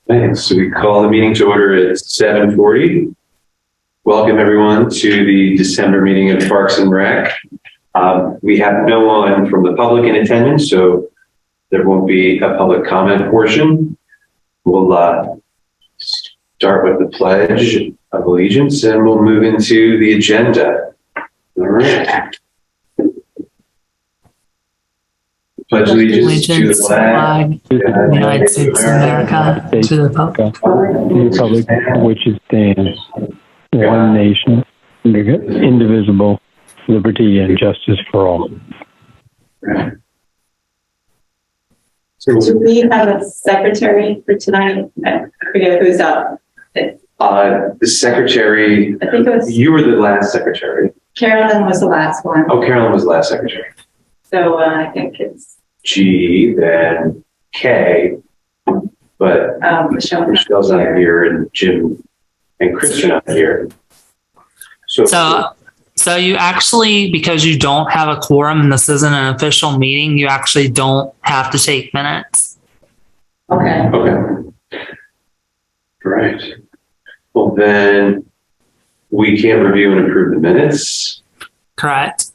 Thanks. So we call the meeting to order at 7:40. Welcome everyone to the December meeting of Parks and Rec. We have no one from the public in attendance, so there won't be a public comment portion. We'll start with the Pledge of Allegiance and we'll move into the agenda. All right. Pledge allegiance to the flag of the United States of America, to the republic which it stands, one nation, indivisible, liberty and justice for all. So do we have a secretary for tonight? I forget who's up. The secretary, I think it was you were the last secretary. Carolyn was the last one. Oh, Carolyn was the last secretary. So I think it's G, then K, but Michelle's not here and Jim and Christian are not here. So you actually, because you don't have a quorum and this isn't an official meeting, you actually don't have to take minutes. okay. Okay. Right. Well, then we can't review and approve the minutes. Correct.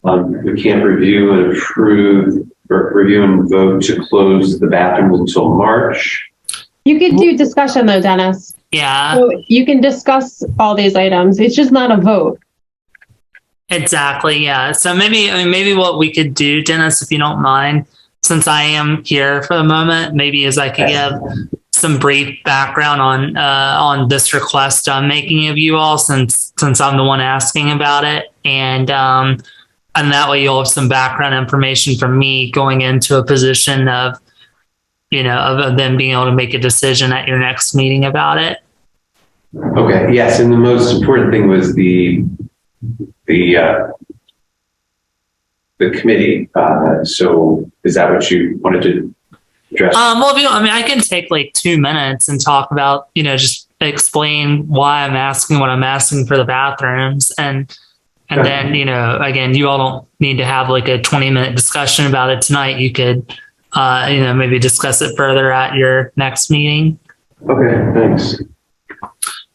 We can't review and approve or review and vote to close the bathrooms until March. You could do discussion though, Dennis. Yeah. So you can discuss all these items. It's just not a vote. Exactly. Yeah. So maybe what we could do, Dennis, if you don't mind, since I am here for the moment, maybe is I could give some brief background on this request I'm making of you all, since I'm the one asking about it, and that way you'll have some background information from me going into a position of them being able to make a decision at your next meeting about it. Okay. Yes, and the most important thing was the committee. So is that what you wanted to address? I can take like 2 minutes and talk about, just explain why I'm asking what I'm asking for the bathrooms. And then, again, you all don't need to have like a 20-minute discussion about it tonight. You could, maybe discuss it further at your next meeting. Okay, thanks.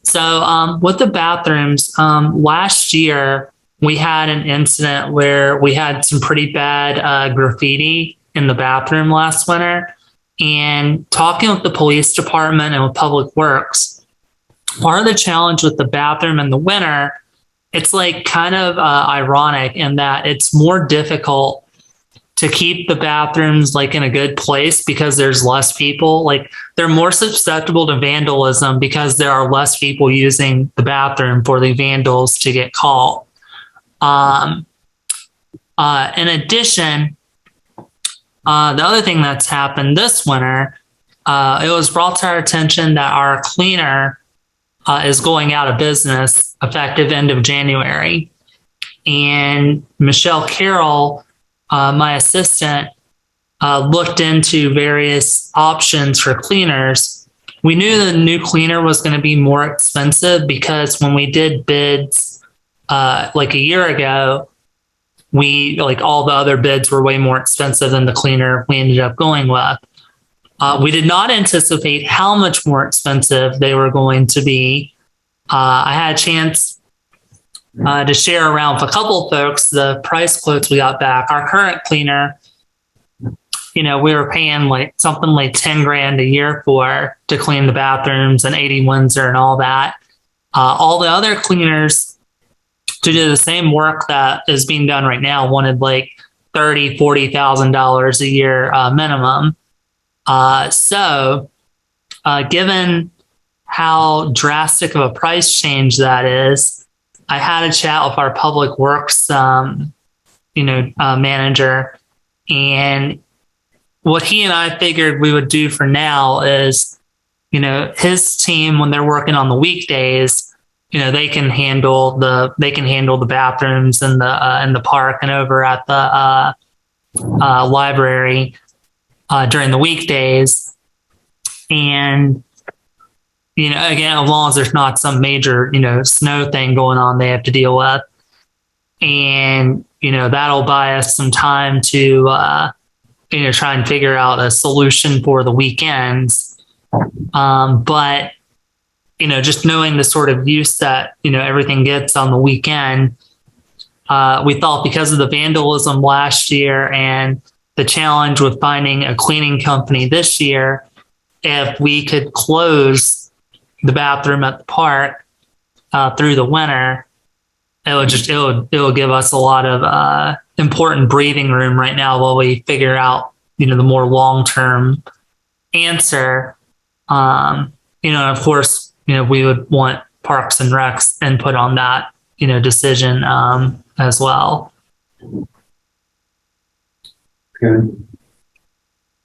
So with the bathrooms, last year, we had an incident where we had some pretty bad graffiti in the bathroom last winter. And talking with the police department and with Public Works, part of the challenge with the bathroom in the winter, it's like kind of ironic in that it's more difficult to keep the bathrooms like in a good place because there's less people. Like they're more susceptible to vandalism because there are less people using the bathroom for the vandals to get caught. In addition, the other thing that's happened this winter, it was brought to our attention that our cleaner is going out of business effective end of January. And Michelle Carroll, my assistant, looked into various options for cleaners. We knew the new cleaner was going to be more expensive because when we did bids like a year ago, all the other bids were way more expensive than the cleaner we ended up going with. We did not anticipate how much more expensive they were going to be. I had a chance to share around with a couple of folks the price quotes we got back. Our current cleaner, we were paying like something like $10,000 a year to clean the bathrooms and 80 Windsor and all that. All the other cleaners to do the same work that is being done right now wanted like $30,000, $40,000 a year minimum. So given how drastic of a price change that is, I had a chat with our Public Works, manager, and what he and I figured we would do for now is, his team, when they're working on the weekdays, they can handle the bathrooms in the park and over at the library during the weekdays. And, again, as long as there's not some major, snow thing going on they have to deal with. And, that'll buy us some time to, try and figure out a solution for the weekends. But, just knowing the sort of use that, everything gets on the weekend, we thought because of the vandalism last year and the challenge with finding a cleaning company this year, if we could close the bathroom at the park through the winter, it would give us a lot of important breathing room right now while we figure out, the more long-term answer. Of course, we would want Parks and Rec's input on that, decision as well. Okay.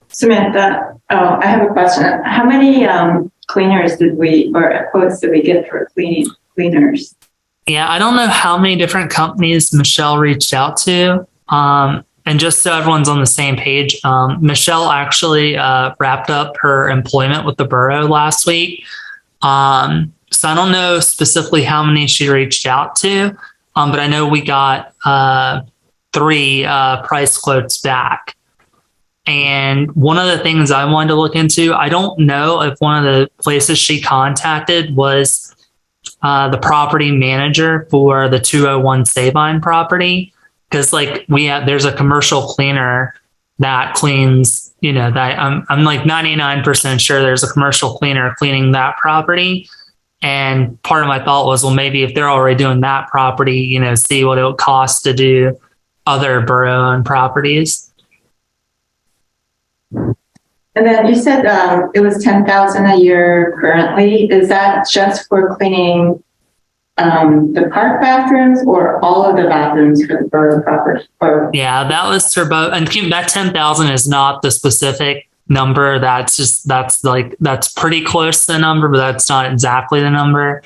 Samantha, I have a question. How many cleaners or quotes did we get for cleaners? Yeah, I don't know how many different companies Michelle reached out to. And just so everyone's on the same page, Michelle actually wrapped up her employment with the borough last week. So I don't know specifically how many she reached out to, but I know we got 3 price quotes back. And one of the things I wanted to look into, I don't know if one of the places she contacted was the property manager for the 201 Sabine property. Because there's a commercial cleaner that cleans, that I'm like 99% sure there's a commercial cleaner cleaning that property. And part of my thought was, well, maybe if they're already doing that property, see what it would cost to do other borough-owned properties. And then you said it was $10,000 a year currently. Is that just for cleaning the park bathrooms or all of the bathrooms for the borough property? Yeah, that was for both. And that 10,000 is not the specific number. That's pretty close to the number, but that's not exactly the number.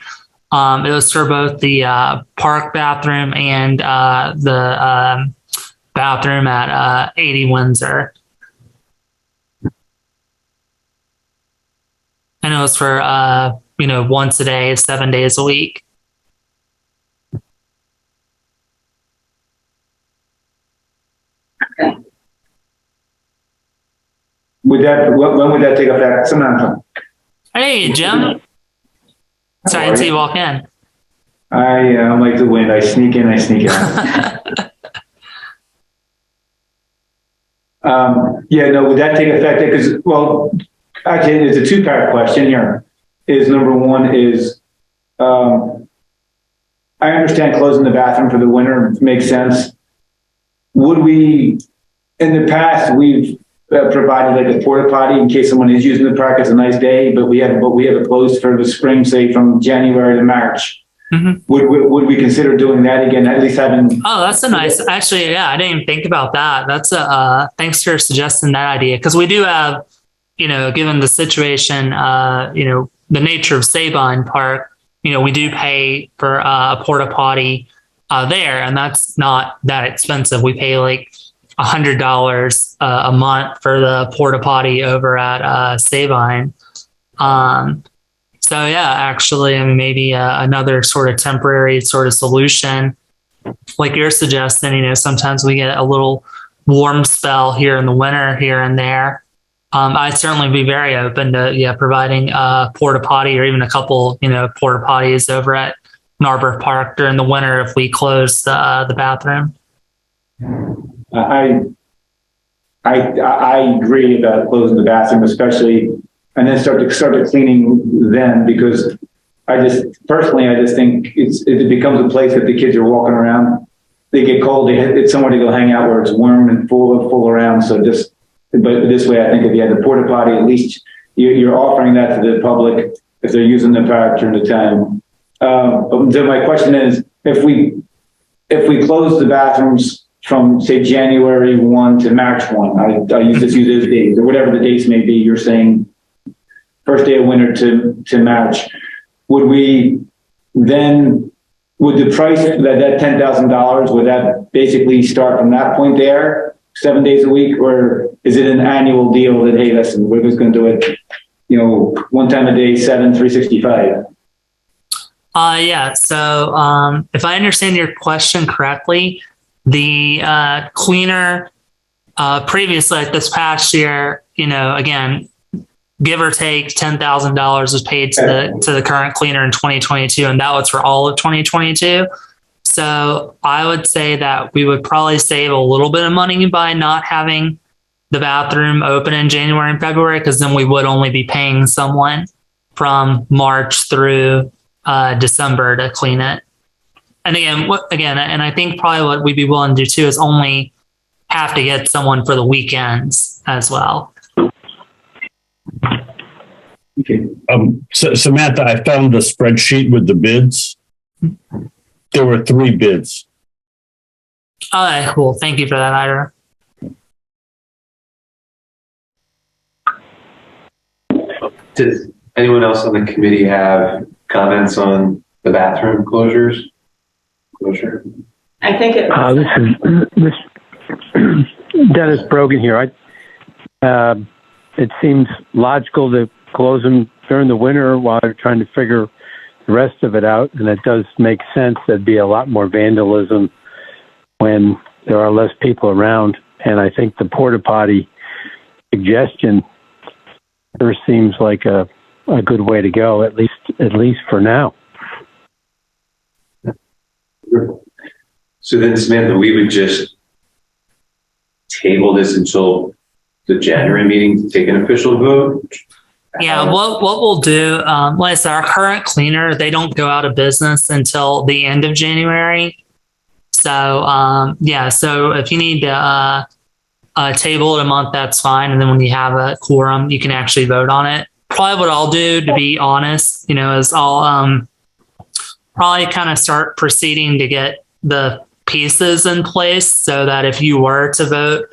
It was for both the park bathroom and the bathroom at 80 Windsor. And it was for, once a day, 7 days a week. Okay. When would that take effect? Samantha? Hey, Jim. Sorry, until you walk in. I'm like the wind. I sneak in, I sneak out. Would that take effect? Because, actually, it's a two-part question here. Number one is, I understand closing the bathroom for the winter makes sense. Would we, in the past, we've provided like a porta potty in case someone is using the park. It's a nice day, but we have it closed for the spring, say from January to March. Mm-hmm. Would we consider doing that again? At least having. Oh, that's a nice. Actually, yeah, I didn't even think about that. That's thanks for suggesting that idea, because we do have, given the situation, the nature of Sabine Park, we do pay for a porta potty there, and that's not that expensive. We pay like $100 a month for the porta potty over at Sabine. So yeah, actually, maybe another sort of temporary sort of solution, like you're suggesting. Sometimes we get a little warm spell here in the winter, here and there. I'd certainly be very open to providing a porta potty or even a couple, porta potties over at Narberth Park during the winter if we close the bathroom. I agree about closing the bathroom, especially, and then start to cleaning then, because I just think it becomes a place that the kids are walking around. They get cold. It's somewhere to go hang out where it's warm and full around. So but this way, I think if you had the porta potty, at least you're offering that to the public if they're using the park during the time. So my question is, if we close the bathrooms from, say, January 1 to March 1, I use those dates, or whatever the dates may be, you're saying first day of winter to March, would the price, that $10,000, would that basically start from that point there, 7 days a week, or is it an annual deal that, hey, listen, we're just going to do it, one time a day, 365? Yeah. So if I understand your question correctly, the cleaner previously, like this past year, again, give or take $10,000 was paid to the current cleaner in 2022, and that was for all of 2022. So I would say that we would probably save a little bit of money by not having the bathroom open in January and February, because then we would only be paying someone from March through December to clean it. And and I think probably what we'd be willing to do too is only have to get someone for the weekends as well. Okay. So Samantha, I found the spreadsheet with the bids. There were 3 bids. All right, cool. Thank you for that, Ira. Does anyone else on the committee have comments on the bathroom closure? I think it. This Dennis Brogan here. It seems logical to close them during the winter while they're trying to figure the rest of it out, and it does make sense. There'd be a lot more vandalism when there are less people around, and I think the porta potty suggestion sure seems like a good way to go, at least for now. So then, Samantha, we would just table this until the January meeting to take an official vote? Yeah, what we'll do, like I said, our current cleaner, they don't go out of business until the end of January. So, so if you need to table it a month, that's fine. And then when you have a quorum, you can actually vote on it. Probably what I'll do, to be honest, is I'll probably kind of start proceeding to get the pieces in place so that if you were to vote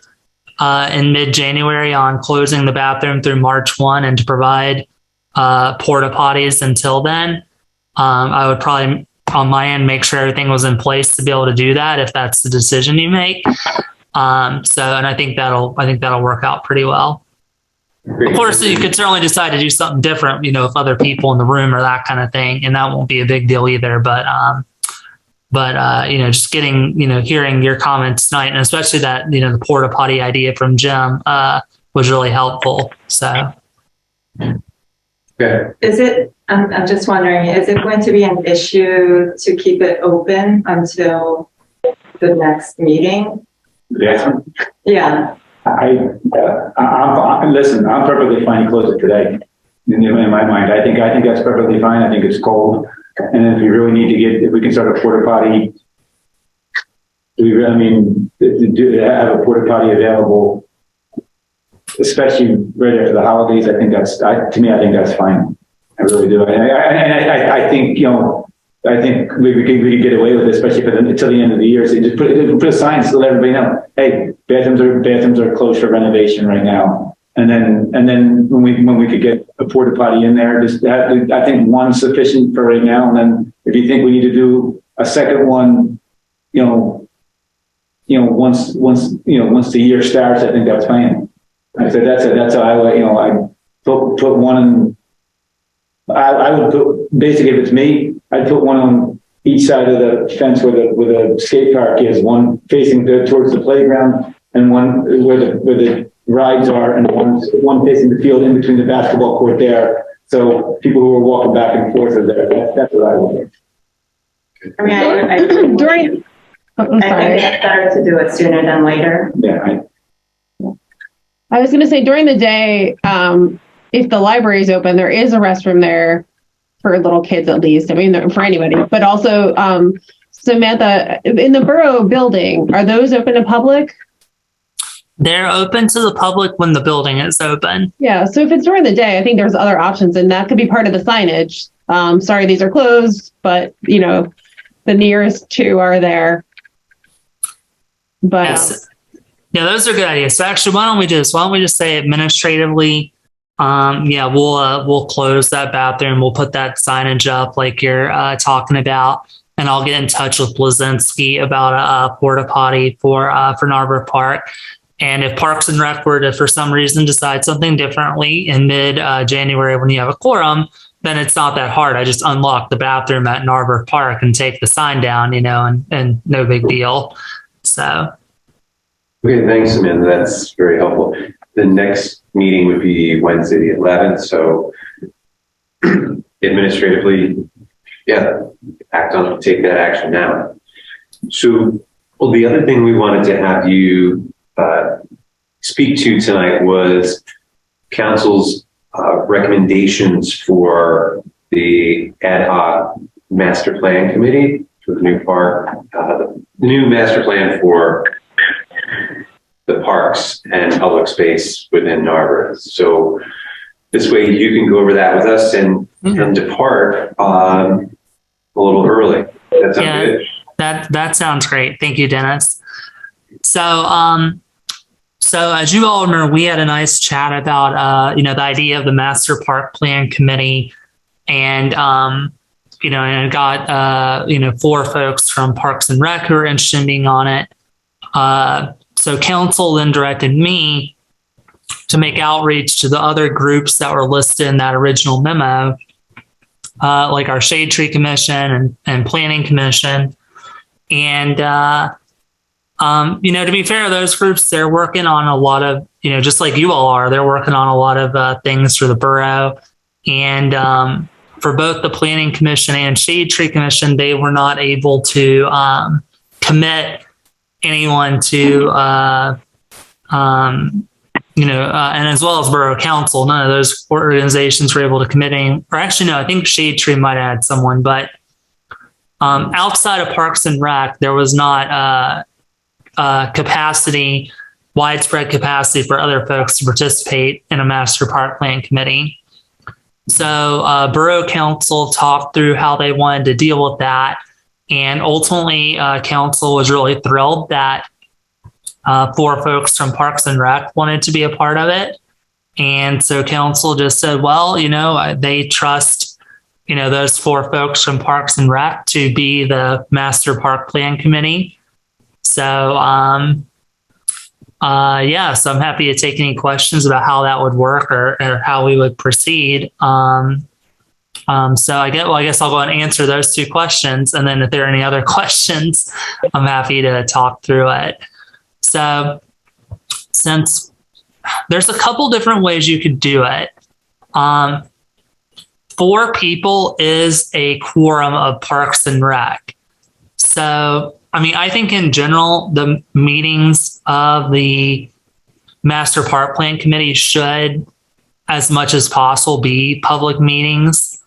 in mid-January on closing the bathroom through March 1 and to provide porta potties until then, I would probably on my end make sure everything was in place to be able to do that if that's the decision you make. And I think that'll work out pretty well. Of course, you could certainly decide to do something different, with other people in the room or that kind of thing, and that won't be a big deal either. But just getting, hearing your comments tonight, and especially that, the porta potty idea from Jim was really helpful. So, okay. I'm just wondering, is it going to be an issue to keep it open until the next meeting? Yeah. Yeah. Listen, I'm perfectly fine to close it today. In my mind, I think that's perfectly fine. I think it's cold. And if we really need to if we can start a porta potty, have a porta potty available, especially right after the holidays, I think that's fine. I really do. I think, I think we could get away with it, especially until the end of the year. So just put a sign so let everybody know, hey, bathrooms are closed for renovation right now. And then when we could get a porta potty in there, I think one's sufficient for right now. And then if you think we need to do a second one, once the year starts, I think that's fine. I said that's how I put one in. I would put, basically, if it's me, I'd put one on each side of the fence where the skate park is, one facing towards the playground, and one where the rides are, and one facing the field in between the basketball court there. So people who are walking back and forth are there. That's what I would do. I mean, During, I think it's better to do it sooner than later. Yeah. I was going to say during the day, if the library is open, there is a restroom there for little kids, at least. I mean, for anybody, but also, Samantha, in the borough building, are those open to public? They're open to the public when the building is open. Yeah. So if it's during the day, I think there's other options, and that could be part of the signage. Sorry, these are closed, but the nearest 2 are there. But Yes. Yeah, those are good ideas. So actually, why don't we do this? Why don't we just say administratively, we'll close that bathroom. We'll put that signage up like you're talking about, and I'll get in touch with Blazinski about a porta potty for Narberth Park. And if Parks and Rec were to, for some reason, decide something differently in mid-January when you have a quorum, then it's not that hard. I just unlock the bathroom at Narberth Park and take the sign down, and no big deal. So. Okay, thanks, Amanda. That's very helpful. The next meeting would be Wednesday, the 11th. So administratively, yeah, take that action now. So, well, the other thing we wanted to have you speak to tonight was council's recommendations for the ad hoc master plan committee for the new park, the new master plan for the parks and public space within Narberth. So this way you can go over that with us and depart a little early. That sounds good. That sounds great. Thank you, Dennis. So, so as you all remember, we had a nice chat about, the idea of the master park plan committee, and, and got, 4 folks from Parks and Rec who are interested in being on it. So council then directed me to make outreach to the other groups that were listed in that original memo, like our Shade Tree Commission and Planning Commission. And, to be fair, those groups, they're working on a lot of, just like you all are, they're working on a lot of things for the borough. And for both the Planning Commission and Shade Tree Commission, they were not able to commit anyone to, and as well as Borough Council, none of those organizations were able to commit any, or actually, no, I think Shade Tree might have had someone, but outside of Parks and Rec, there was not widespread capacity for other folks to participate in a master park plan committee. So Borough Council talked through how they wanted to deal with that. And ultimately, Council was really thrilled that 4 folks from Parks and Rec wanted to be a part of it. And so Council just said, well, they trust, those 4 folks from Parks and Rec to be the master park plan committee. So, so I'm happy to take any questions about how that would work or how we would proceed. So I guess I'll go and answer those 2 questions. And then if there are any other questions, I'm happy to talk through it. So since there's a couple different ways you could do it, 4 people is a quorum of Parks and Rec. So, I think in general, the meetings of the Master Park Plan Committee should, as much as possible, be public meetings,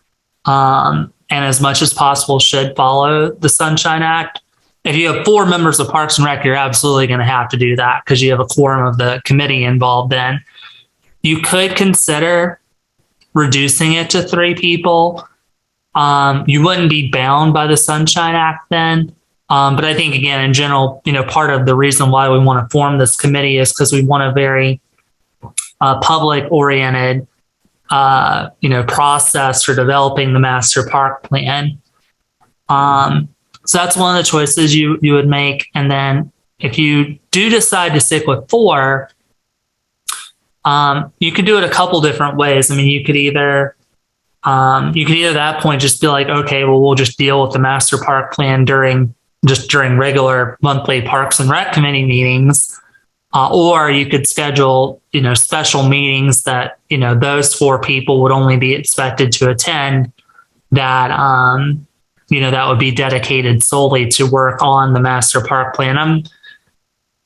and as much as possible should follow the Sunshine Act. If you have 4 members of Parks and Rec, you're absolutely going to have to do that because you have a quorum of the committee involved then. You could consider reducing it to 3 people. You wouldn't be bound by the Sunshine Act then. But I think, again, in general, part of the reason why we want to form this committee is because we want a very public-oriented, process for developing the master park plan. So that's one of the choices you would make. And then if you do decide to stick with 4, you could do it a couple different ways. You could either at that point just be like, okay, well, we'll just deal with the master park plan during regular monthly Parks and Rec committee meetings, or you could schedule, special meetings that, those 4 people would only be expected to attend that, that would be dedicated solely to work on the master park plan.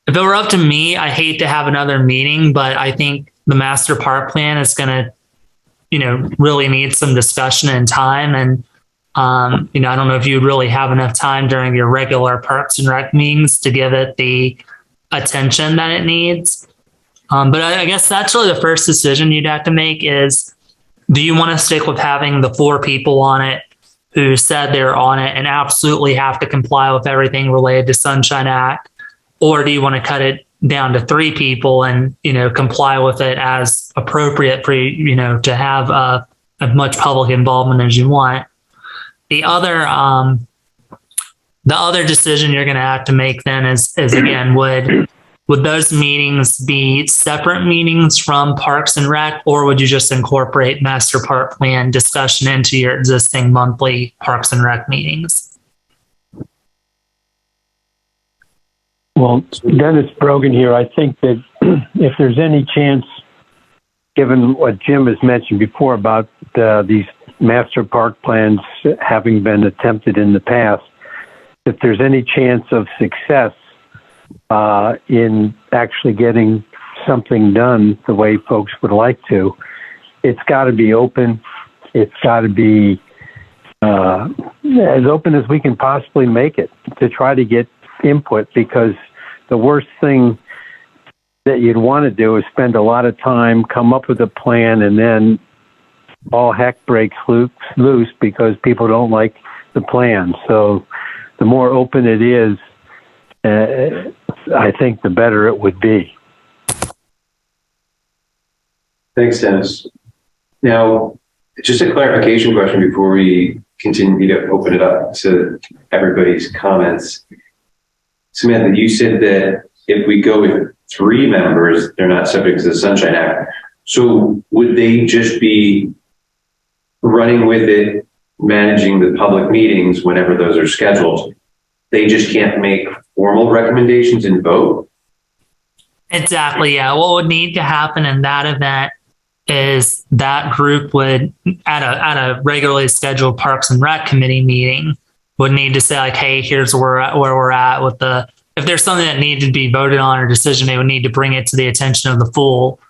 If it were up to me, I hate to have another meeting, but I think the master park plan is going to, really need some discussion and time. And, I don't know if you'd really have enough time during your regular Parks and Rec meetings to give it the attention that it needs. But I guess that's really the first decision you'd have to make is, do you want to stick with having the 4 people on it who said they're on it and absolutely have to comply with everything related to Sunshine Act? Or do you want to cut it down to 3 people and, comply with it as appropriate for, to have as much public involvement as you want? The other decision you're going to have to make then is again, would those meetings be separate meetings from Parks and Rec, or would you just incorporate master park plan discussion into your existing monthly Parks and Rec meetings? Well, Dennis Brogan here. I think that if there's any chance given what Jim has mentioned before about these master park plans having been attempted in the past, if there's any chance of success in actually getting something done the way folks would like to, it's got to be open. It's got to be as open as we can possibly make it to try to get input, because the worst thing that you'd want to do is spend a lot of time, come up with a plan, and then all heck breaks loose because people don't like the plan. So the more open it is, I think the better it would be. Thanks, Dennis. Now, just a clarification question before we continue to open it up to everybody's comments. Samantha, you said that if we go with 3 members, they're not subject to the Sunshine Act. So would they just be running with it, managing the public meetings whenever those are scheduled? They just can't make formal recommendations and vote? Exactly. Yeah. What would need to happen in that event is that group would, at a regularly scheduled Parks and Rec committee meeting, would need to say like, hey, here's where we're at with the, if there's something that needed to be voted on or decision, they would need to bring it to the attention of the full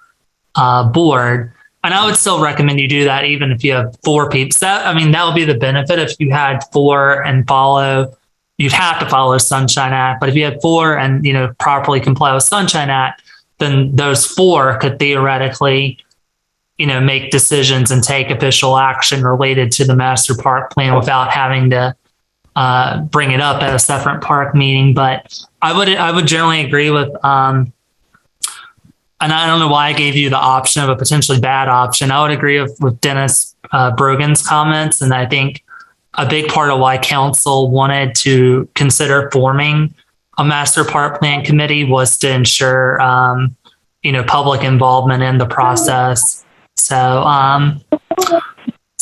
board. And I would still recommend you do that even if you have 4 people. That would be the benefit. If you had 4 and you'd have to follow Sunshine Act. But if you had 4 and, properly comply with Sunshine Act, then those 4 could theoretically, make decisions and take official action related to the master park plan without having to bring it up at a separate park meeting. But I would generally agree with, and I don't know why I gave you the option of a potentially bad option. I would agree with Dennis Brogan's comments. And I think a big part of why council wanted to consider forming a master park plan committee was to ensure, public involvement in the process. So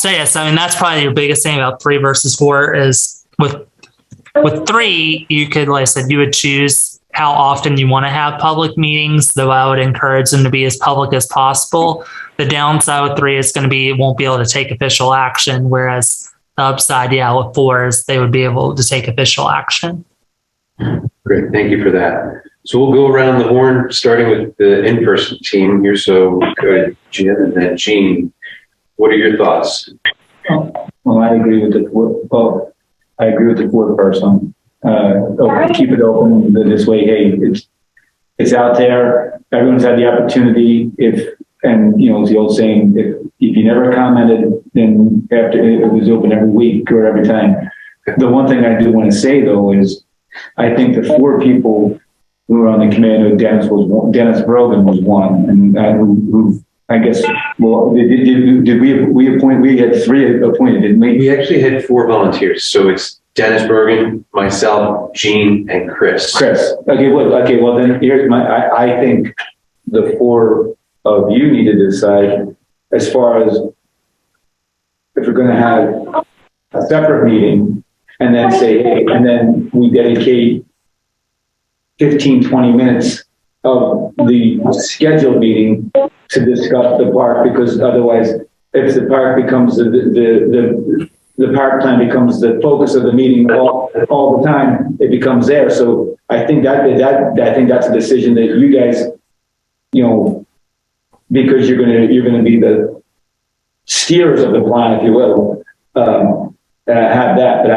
yes, that's probably your biggest thing about 3 versus 4 is with 3, you could, like I said, you would choose how often you want to have public meetings, though I would encourage them to be as public as possible. The downside with 3 is going to be, it won't be able to take official action. Whereas the upside, with 4 is they would be able to take official action. Great. Thank you for that. So we'll go around the horn, starting with the in-person team here. So go ahead, Jim, and then Gene. What are your thoughts? Well, I agree with the 4th person. Keep it open this way. Hey, it's out there. Everyone's had the opportunity. It's the old saying, if you never commented, then after it was open every week or every time. The one thing I do want to say though is, I think the 4 people who were on the committee, Dennis Brogan was one, and who I guess, well, did we appoint? We had 3 appointed, didn't we? We actually had 4 volunteers. So it's Dennis Bergen, myself, Gene, and Chris. Okay. Well, then here's I think the 4 of you need to decide as far as if we're going to have a separate meeting and then say, hey, and then we dedicate 15, 20 minutes of the scheduled meeting to discuss the park, because otherwise, if the park becomes the park plan becomes the focus of the meeting all the time, it becomes there. So I think that's a decision that you guys, because you're gonna be the steers of the plan, if you will, have that. But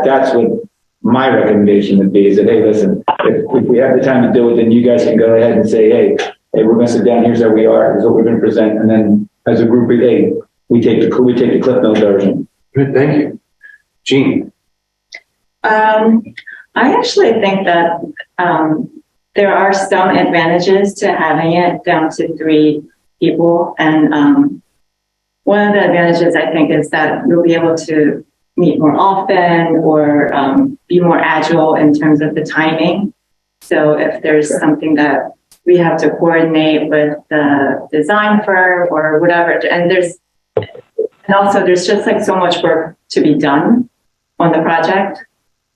that's what my recommendation would be, is that, hey, listen, if we have the time to do it, then you guys can go ahead and say, hey, we're going to sit down. Here's how we are. Here's what we're going to present. And then as a group, hey, we take the Cliff Notes version. Good, thank you. Gene. I actually think that there are some advantages to having it down to 3 people. And one of the advantages, I think, is that you'll be able to meet more often or be more agile in terms of the timing. So if there's something that we have to coordinate with the design firm or whatever, and also there's just like so much work to be done on the project,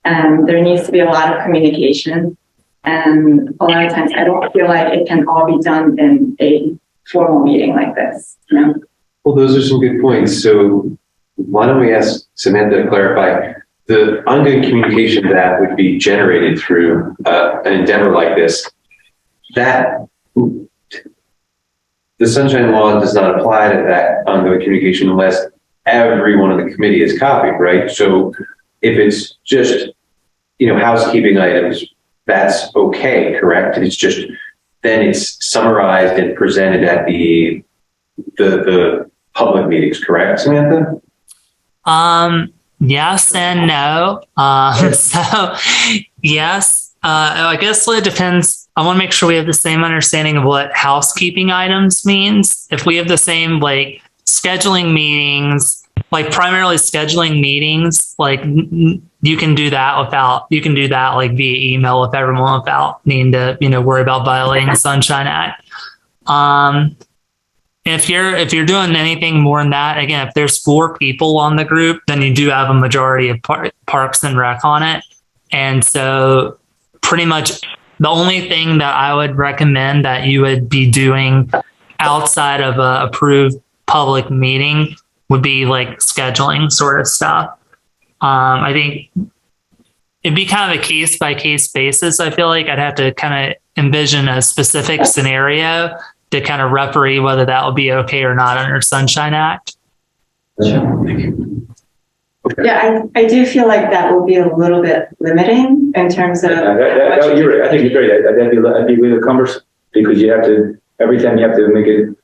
and there needs to be a lot of communication. And a lot of times I don't feel like it can all be done in a formal meeting like this, you know? Well, those are some good points. So why don't we ask Samantha to clarify the ongoing communication that would be generated through an endeavor like this, that the Sunshine Law does not apply to that ongoing communication unless everyone on the committee is copied, right? So if it's just, housekeeping items, that's okay, correct? It's just, then it's summarized and presented at the public meetings, correct, Samantha? Yes and no. So yes, I guess it depends. I want to make sure we have the same understanding of what housekeeping items means. If we have the same, like scheduling meetings, like primarily scheduling meetings, like you can do that like via email with everyone without needing to, worry about violating the Sunshine Act. If you're doing anything more than that, again, if there's 4 people on the group, then you do have a majority of Parks and Rec on it. And so pretty much the only thing that I would recommend that you would be doing outside of a approved public meeting would be like scheduling sort of stuff. I think it'd be kind of a case by case basis. I feel like I'd have to kind of envision a specific scenario to kind of referee whether that would be okay or not under Sunshine Act. Yeah, I do feel like that will be a little bit limiting in terms of. You're right. I think you're right. That'd be really cumbersome because you have to, every time you have to make it,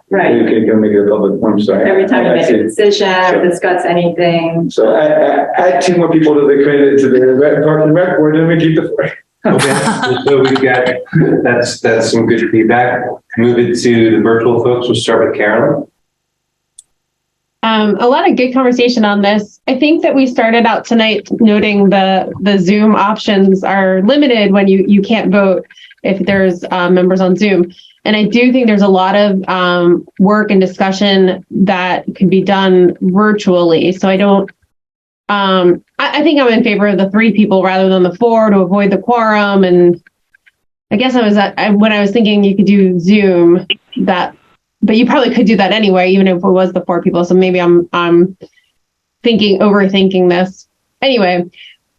right. You can make it a public forum. So every time you make a decision or discuss anything. So add 2 more people to the Park and Rec board, and we keep the 4. Okay, so we've got, that's some good feedback. Move it to the virtual folks. We'll start with Carolyn. A lot of good conversation on this. I think that we started out tonight noting the Zoom options are limited when you can't vote if there's members on Zoom. And I do think there's a lot of work and discussion that could be done virtually. So I don't, I think I'm in favor of the 3 people rather than the 4 to avoid the quorum. And I guess when I was thinking you could do Zoom but you probably could do that anyway, even if it was the 4 people. So maybe I'm overthinking this. Anyway,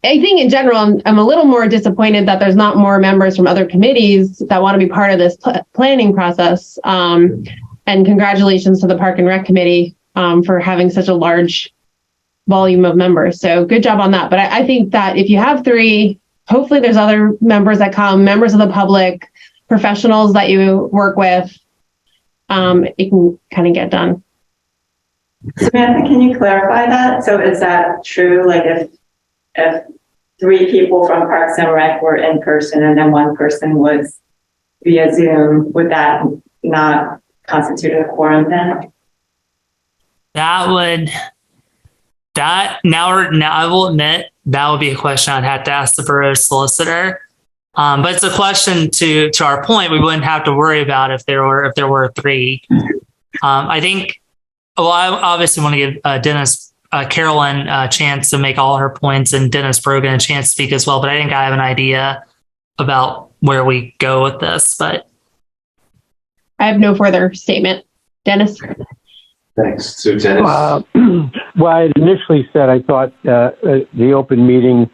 I think in general, I'm a little more disappointed that there's not more members from other committees that want to be part of this planning process. And congratulations to the Park and Rec Committee for having such a large volume of members. So good job on that. But I think that if you have 3, hopefully there's other members that come, members of the public, professionals that you work with, it can kind of get done. Samantha, can you clarify that? So is that true? Like if 3 people from Parks and Rec were in person and then 1 person was via Zoom, would that not constitute a quorum then? Now I will admit that would be a question I'd have to ask the borough solicitor. But it's a question to our point, we wouldn't have to worry about if there were 3. I think, I obviously want to give Carolyn a chance to make all her points and Dennis Brogan a chance to speak as well. But I think I have an idea about where we go with this, but. I have no further statement. Dennis? Thanks. So Dennis. Well, I had initially said I thought the open meeting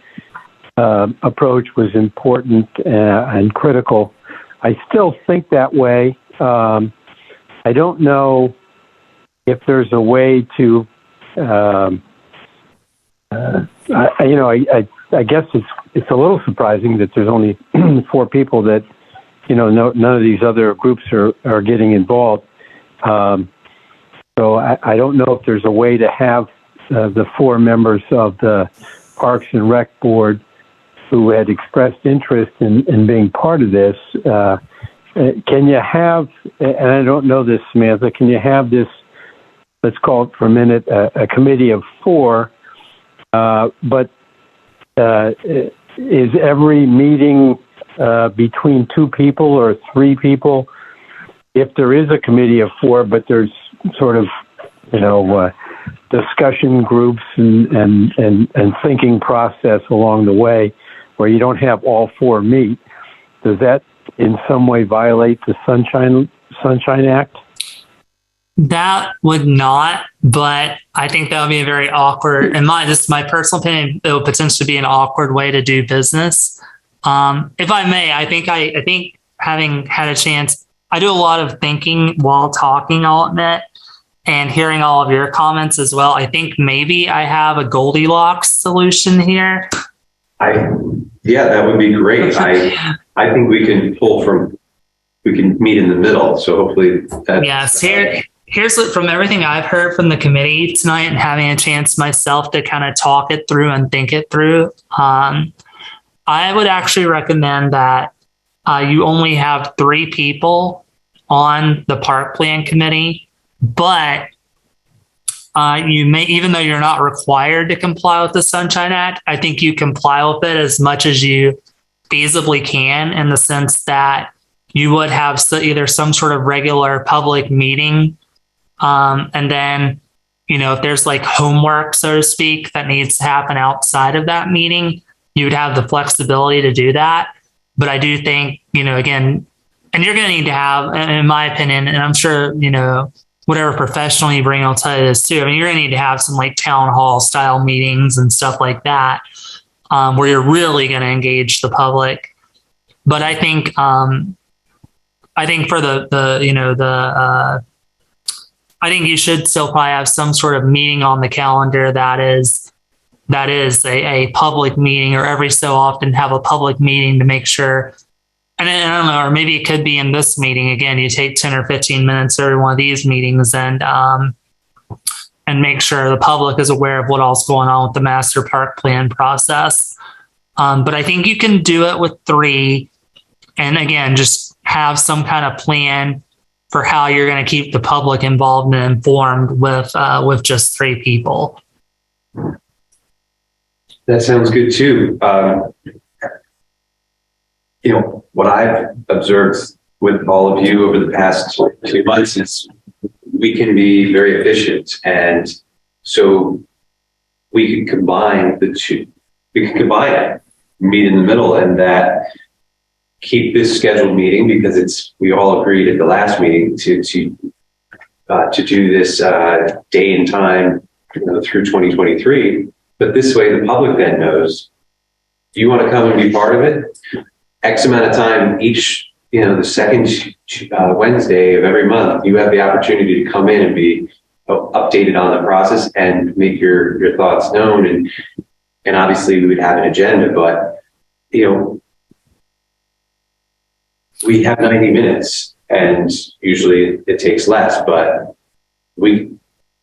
approach was important and critical. I still think that way. I don't know if there's a way to, I guess it's a little surprising that there's only 4 people that, none of these other groups are getting involved. So I don't know if there's a way to have the 4 members of the Parks and Rec Board who had expressed interest in being part of this. Can you have, and I don't know this, Samantha, can you have this, let's call it for a minute, a committee of 4, but is every meeting between 2 people or 3 people? If there is a committee of 4, but there's sort of, discussion groups and thinking process along the way where you don't have all 4 meet, does that in some way violate the Sunshine Act? That would not, but I think that would be a very awkward, and this is my personal opinion, it would potentially be an awkward way to do business. If I may, I think having had a chance, I do a lot of thinking while talking, I'll admit, and hearing all of your comments as well. I think maybe I have a Goldilocks solution here. Yeah, that would be great. I think we can meet in the middle. So hopefully yes, here's what, from everything I've heard from the committee tonight and having a chance myself to kind of talk it through and think it through. I would actually recommend that you only have 3 people on the park plan committee, but you may, even though you're not required to comply with the Sunshine Act, I think you comply with it as much as you feasibly can, in the sense that you would have either some sort of regular public meeting. And then, if there's like homework, so to speak, that needs to happen outside of that meeting, you would have the flexibility to do that. But I do think, again, and you're going to need to have, in my opinion, and I'm sure, whatever professional you bring, I'll tell you this too. I mean, you're going to need to have some like town hall style meetings and stuff like that, where you're really going to engage the public. But I think for I think you should still probably have some sort of meeting on the calendar that is a public meeting, or every so often have a public meeting to make sure. And I don't know, or maybe it could be in this meeting. Again, you take 10 or 15 minutes every one of these meetings and make sure the public is aware of what all's going on with the master park plan process. But I think you can do it with 3. And again, just have some kind of plan for how you're going to keep the public involved and informed with just 3 people. that sounds good too. What I've observed with all of you over the past 2 months is we can be very efficient. And so we can combine the two. We can combine it, meet in the middle, and that keep this scheduled meeting, because we all agreed at the last meeting to do this day and time through 2023. But this way the public then knows, do you want to come and be part of it? X amount of time each, the second Wednesday of every month, you have the opportunity to come in and be updated on the process and make your thoughts known. And obviously we would have an agenda, but, we have 90 minutes and usually it takes less, but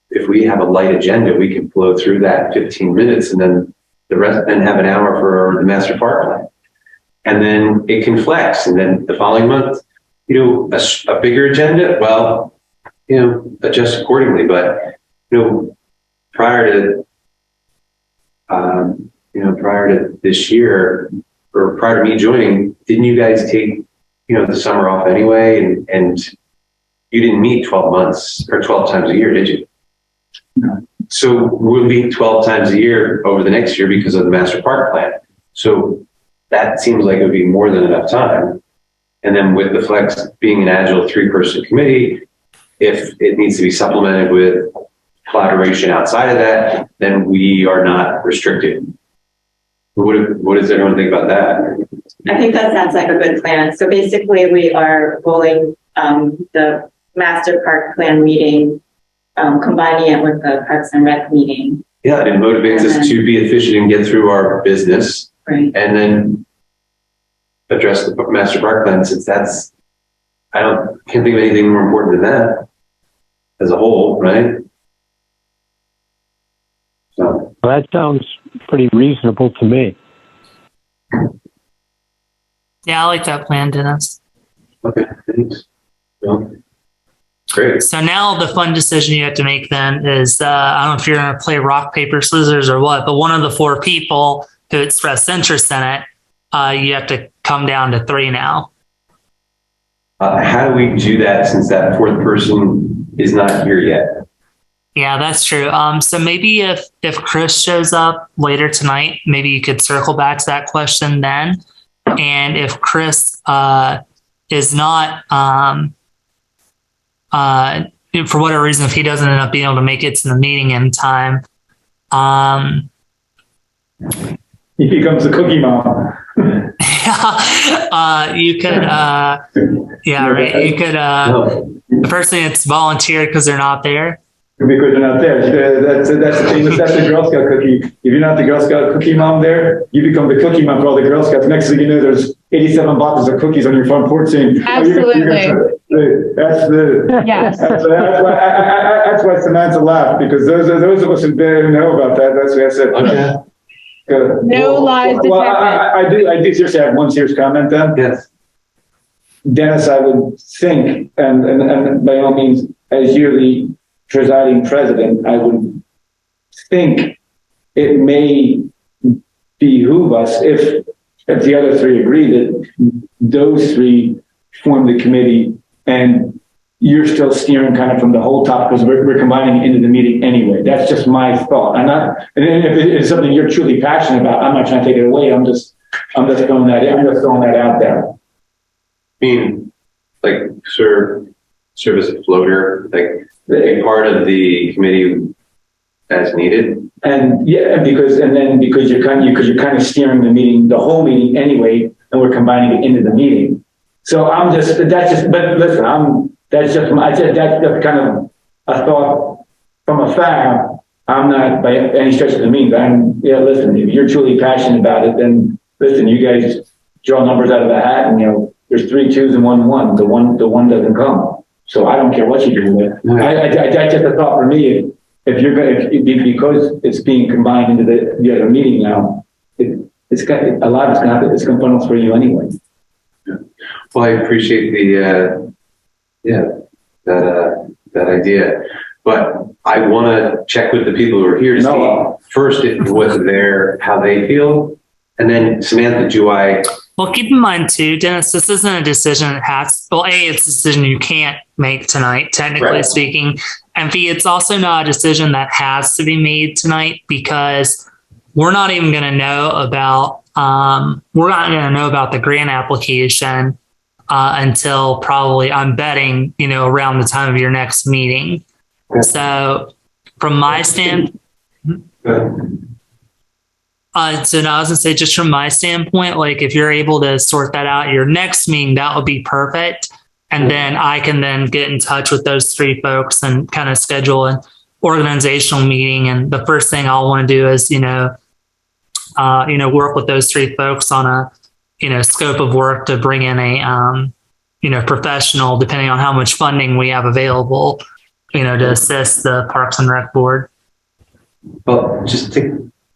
if we have a light agenda, we can flow through that 15 minutes and then the rest, then have an hour for the master park plan. And then it can flex. And then the following month, a bigger agenda, well, adjust accordingly. But, prior to this year, or prior to me joining, didn't you guys take, the summer off anyway? And you didn't meet 12 months or 12 times a year, did you? No. So we'll meet 12 times a year over the next year because of the master park plan. So that seems like it would be more than enough time. And then with the flex being an agile 3-person committee, if it needs to be supplemented with collaboration outside of that, then we are not restricted. What does everyone think about that? I think that sounds like a good plan. So basically we are rolling the master park plan meeting, combining it with the Parks and Rec meeting. Yeah, it motivates us to be efficient and get through our business, right, and then address the master park plan, since can't think of anything more important than that as a whole, right? So Well, that sounds pretty reasonable to me. Yeah, I like that plan, Dennis. okay, thanks. Well, great. So now the fun decision you have to make then is, I don't know if you're going to play rock, paper, scissors or what, but one of the 4 people who expressed interest in it, you have to come down to 3 now. How do we do that since that 4th person is not here yet? Yeah, that's true. So maybe if Chris shows up later tonight, maybe you could circle back to that question then. And if Chris is not for whatever reason, if he doesn't end up being able to make it to the meeting in time, He becomes the cookie mom. you could, yeah, right. You could, the person it's volunteered because they're not there. Because they're not there. That's the thing. That's the Girl Scout cookie. If you're not the Girl Scout cookie mom there, you become the cookie mom for all the Girl Scouts. Next thing you know, there's 87 boxes of cookies on your front porch saying, Absolutely. that's the, Yes. that's why Samantha laughed, because those of us who didn't know about that, that's what I said. Okay. No lies detected. I do seriously have one serious comment then. Yes. Dennis, I would think, and by all means, as you're the presiding president, I would think it may behoove us if the other three agree that those three form the committee and you're still steering kind of from the whole top because we're combining it into the meeting anyway. That's just my thought. And if it's something you're truly passionate about, I'm not trying to take it away. I'm just throwing that out there. I mean, like serve as a floater, like be part of the committee as needed. And yeah, because you're kind of steering the meeting, the whole meeting anyway, and we're combining it into the meeting. So but listen, that's kind of a thought from afar. I'm not by any stretch of the means. Listen, if you're truly passionate about it, then listen, you guys draw numbers out of the hat, and there's 3 2s and 1 1. The one doesn't come. So I don't care what you do with it. That's just a thought for me. If you're going because it's being combined into the other meeting now, it's got a lot of it's going to funnel through you anyway. Yeah. Well, I appreciate that idea, but I want to check with the people who are here to see first how they feel, and then Samantha, Well, keep in mind too, Dennis, this isn't a decision it's a decision you can't make tonight, technically speaking. And B, it's also not a decision that has to be made tonight because we're not even going to know about, the grant application until probably, I'm betting, around the time of your next meeting. Okay. So from my standpoint, so now I was gonna say, just from my standpoint, like if you're able to sort that out at your next meeting, that would be perfect. And then I can then get in touch with those 3 folks and kind of schedule an organizational meeting. And the first thing I'll want to do is, work with those 3 folks on a, scope of work to bring in a, professional, depending on how much funding we have available, to assist the Parks and Rec Board. Well, just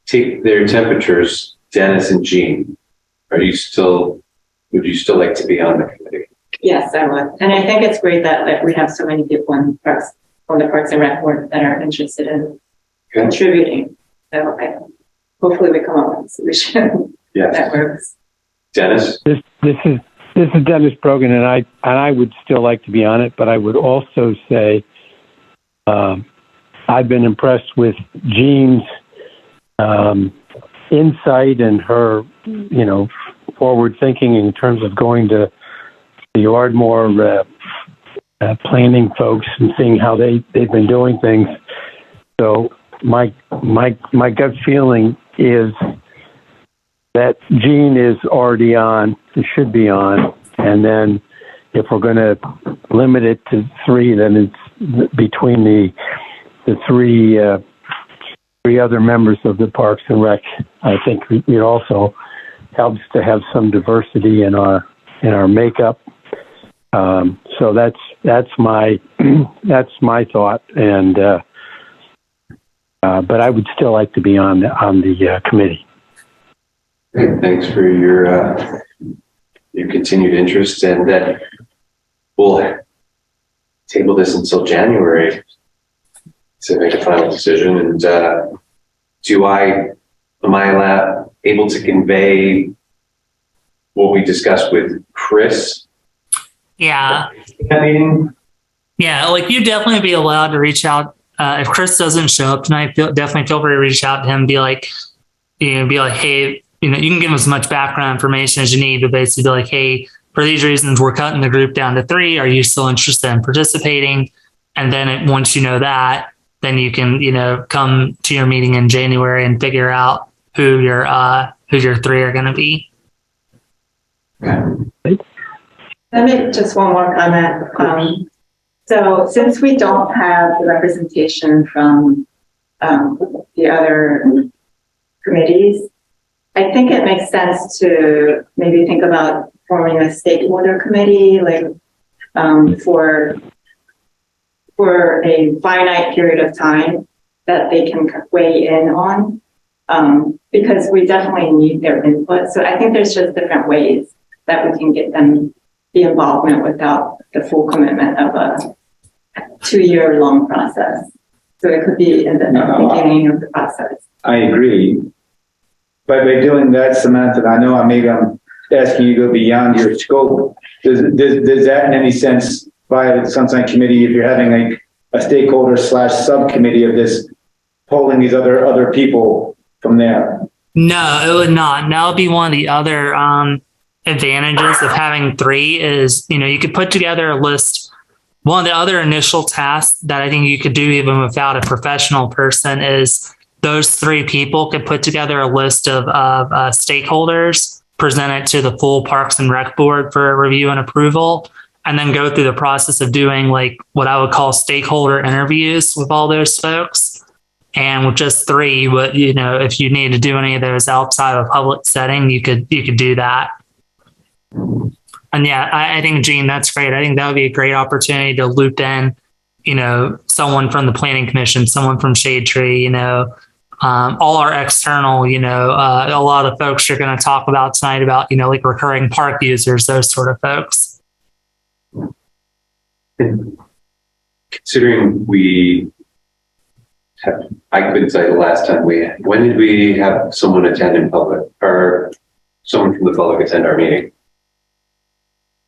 take their temperatures, Dennis and Jean. Would you still like to be on the committee? Yes, I would. And I think it's great that we have so many people on the Parks and Rec Board that are interested in contributing. So hopefully we come up with a solution that works. Dennis? This is Dennis Brogan, and I would still like to be on it, but I would also say I've been impressed with Jean's insight and her, forward thinking in terms of going to the Ardmore planning folks and seeing how they've been doing things. So my gut feeling is that Jean is already on, it should be on, and then if we're going to limit it to 3, then it's between the 3 other members of the Parks and Rec. I think it also helps to have some diversity in our makeup. So that's my thought, and but I would still like to be on the committee. Great. Thanks for your continued interest, and that we'll table this until January to make a final decision. And am I able to convey what we discussed with Chris? Yeah. That meeting? Yeah, like you definitely be allowed to reach out. If Chris doesn't show up tonight, definitely feel free to reach out to him. Be like, hey, you can give him as much background information as you need, but basically be like, hey, for these reasons, we're cutting the group down to 3. Are you still interested in participating? And then once you know that, then you can, come to your meeting in January and figure out who your 3 are going to be. Let me just one more comment. So since we don't have the representation from the other committees, I think it makes sense to maybe think about forming a stakeholder committee, like for a finite period of time that they can weigh in on, because we definitely need their input. So I think there's just different ways that we can get them the involvement without the full commitment of a 2-year long process. So it could be in the beginning of the process. I agree. But by doing that, Samantha, I know I'm asking you to go beyond your scope. Does that in any sense, by the Sunshine Committee, if you're having a stakeholder / subcommittee of this, polling these other people from there? No, it would not. And that would be one of the other advantages of having 3 is, you could put together a list. One of the other initial tasks that I think you could do even without a professional person is those 3 people could put together a list of stakeholders, present it to the full Parks and Rec Board for review and approval, and then go through the process of doing like what I would call stakeholder interviews with all those folks. And with just 3, but if you need to do any of those outside of a public setting, you could do that. And yeah, I think, Gene, that's great. I think that would be a great opportunity to loop in, someone from the Planning Commission, someone from Shade Tree, all our external, a lot of folks you're going to talk about tonight about, like recurring park users, those sort of folks. Considering I couldn't say the last time when did we have someone attend in public or someone from the public attend our meeting?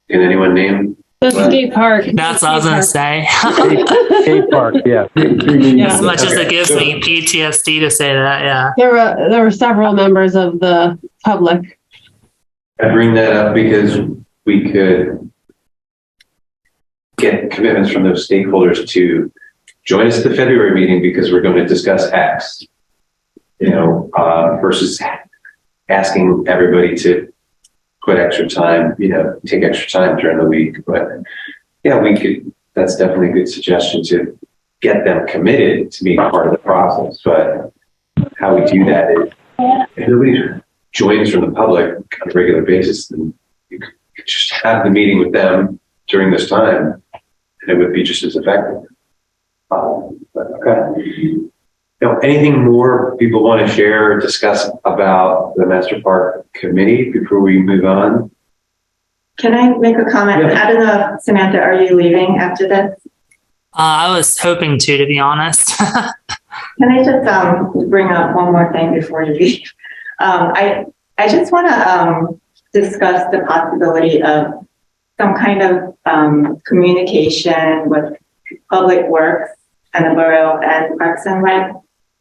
Can anyone name? The skate park. That's what I was going to say. Skate park, yeah. As much as it gives me PTSD to say that, yeah. There were several members of the public. I bring that up because we could get commitments from those stakeholders to join us at the February meeting because we're going to discuss X, versus asking everybody to put extra time, take extra time during the week. But yeah, that's definitely a good suggestion to get them committed to being part of the process. But how we do that is if nobody joins from the public on a regular basis, then you could just have the meeting with them during this time and it would be just as effective. But okay. Anything more people want to share or discuss about the Master Park Committee before we move on? Can I make a comment? Yeah. I don't know, Samantha, are you leaving after this? I was hoping to be honest. Can I just bring up one more thing before you leave? I just want to discuss the possibility of some kind of communication with Public Works and the Borough and Parks and Rec,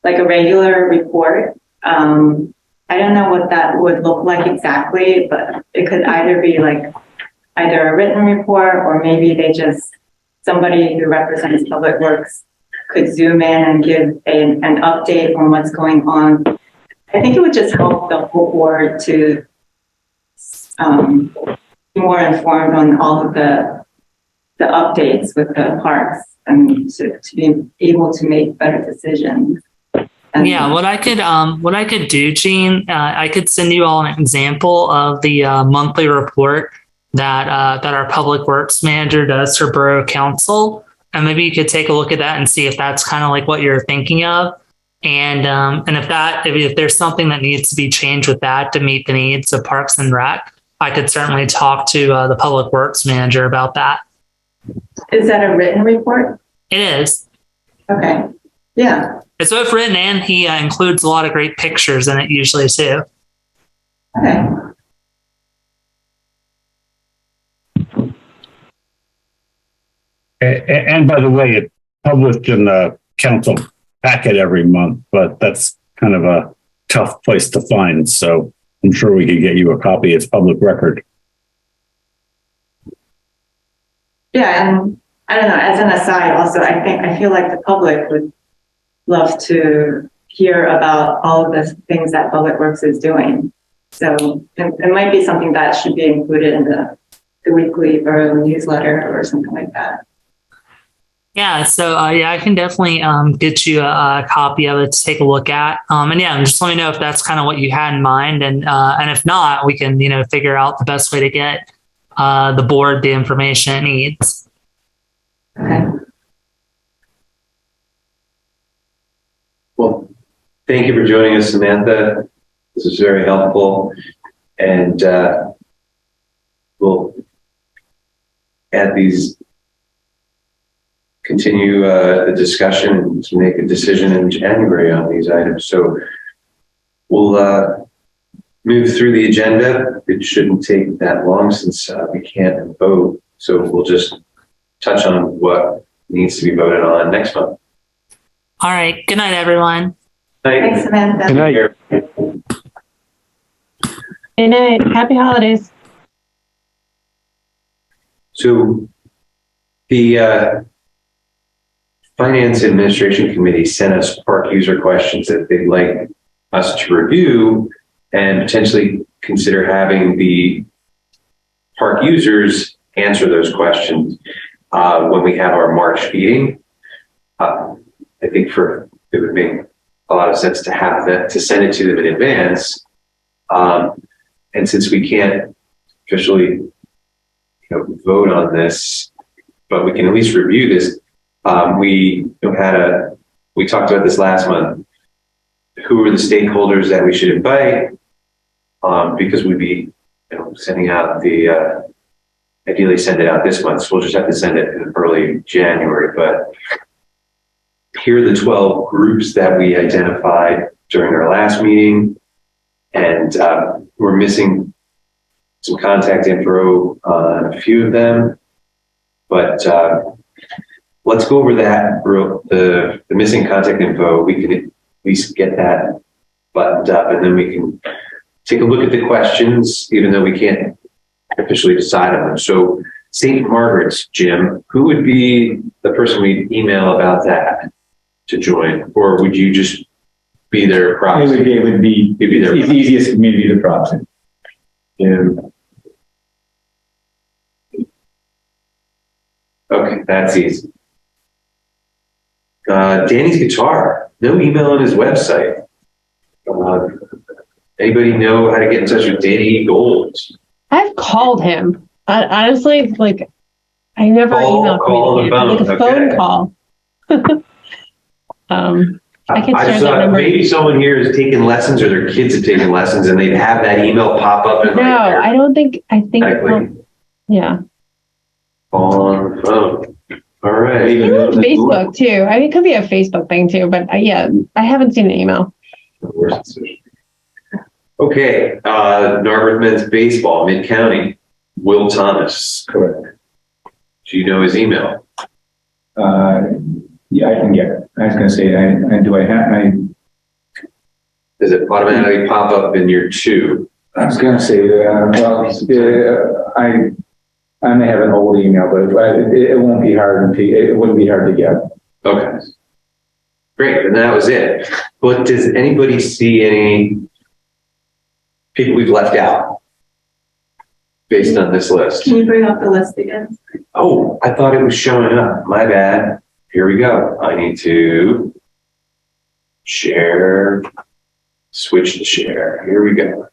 like a regular report. I don't know what that would look like exactly, but it could either be like either a written report or maybe somebody who represents Public Works could zoom in and give an update on what's going on. I think it would just help the whole board to be more informed on all of the updates with the parks and to be able to make better decisions. Yeah, what I could do, Gene, I could send you all an example of the monthly report that our Public Works manager does for Borough Council, and maybe you could take a look at that and see if that's kind of like what you're thinking of, and if there's something that needs to be changed with that to meet the needs of Parks and Rec, I could certainly talk to the Public Works manager about that. Is that a written report? It is. Okay. Yeah. It's both written and he includes a lot of great pictures in it usually too. Okay. And by the way, it's published in the council packet every month, but that's kind of a tough place to find. So I'm sure we could get you a copy. It's public record. Yeah, and I don't know, as an aside, also, I feel like the public would love to hear about all of the things that Public Works is doing. So it might be something that should be included in the weekly or newsletter or something like that. Yeah, so yeah, I can definitely get you a copy of it to take a look at. And yeah, just let me know if that's kind of what you had in mind, and if not, we can figure out the best way to get the board the information it needs. Okay. Well, thank you for joining us, Samantha. This is very helpful, and we'll add these. Continue the discussion to make a decision in January on these items. So we'll move through the agenda. It shouldn't take that long since we can't vote. So we'll just touch on what needs to be voted on next month. All right. Good night, everyone. Thanks, Samantha. Good night. Good night. Happy holidays. So the Finance Administration Committee sent us park user questions that they'd like us to review and potentially consider having the park users answer those questions when we have our March meeting. I think it would make a lot of sense to have that, to send it to them in advance. And since we can't officially vote on this, but we can at least review this. We talked about this last month. Who are the stakeholders that we should invite? Because we'd be sending out ideally send it out this month. So we'll just have to send it in early January. But here are the 12 groups that we identified during our last meeting. And we're missing some contact info on a few of them. But let's go over that, the missing contact info. We can at least get that buttoned up, and then we can take a look at the questions, even though we can't officially decide on them. So St. Margaret's, Jim, who would be the person we'd email about that to join? Or would you just be their proxy? It would be it's easiest for me to be the proxy. Yeah. Okay, that's easy. Danny's guitar, no email on his website. Anybody know how to get in touch with Danny Gold? I've called him. Honestly, like I never emailed call on the phone. like a phone call. I can share just that thought number. maybe someone here is taking lessons, or their kids have taken lessons, and they'd have that email pop up. No, I don't think. I think. Yeah. On the phone. All right. Maybe on Facebook too. I mean, it could be a Facebook thing too, but yeah, I haven't seen an email. Okay, Narberth men's baseball, Mid-County, Will Thomas. Correct. Do you know his email? Yeah, I can get it. I was going to say, Does it automatically pop up in your two? I was going to say, I may have an old email, but it won't be hard. It wouldn't be hard to get. Okay. Great, and that was it. But does anybody see any people we've left out based on this list? Can you bring up the list again? Oh, I thought it was showing up. My bad. Here we go. I need to share, switch to share. Here we go.